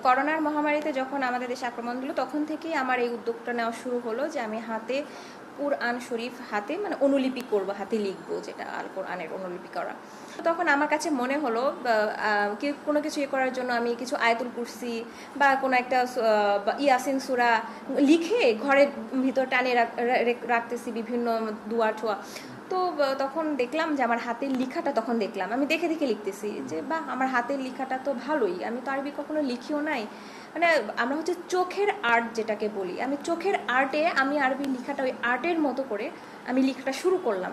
করোনার মহামারীতে যখন আমাদের দেশে আক্রমণ হলো তখন থেকেই আমার এই উদ্যোগটা নেওয়া শুরু হলো যে আমি হাতে কুরআন শরীফ হাতে মানে অনুলিপি করব, হাতে লিখবো, যেটা আল কোরআনের অনুলিপি করা। তখন আমার কাছে মনে হলো কোনো কিছু করার জন্য আমি কিছু আয়াতুল কুরসি বা কোনো একটা ইয়াসিন সূরা লিখে ঘরের ভিতর টানে রাখতেছি, বিভিন্ন দুয়া ঠোয়া। তো তখন দেখলাম যে আমার হাতের লেখাটা, তখন দেখলাম আমি দেখে দেখে লিখতেছি যে বাহ, আমার হাতের লেখাটা তো ভালোই, আমি তো আরবি কখনো লিখিও নাই। মানে আমরা হচ্ছে চোখের আর্ট যেটাকে বলি, আমি চোখের আর্টে আমি আরবি লেখাটা ওই আর্টের মতো করে আমি লেখাটা শুরু করলাম।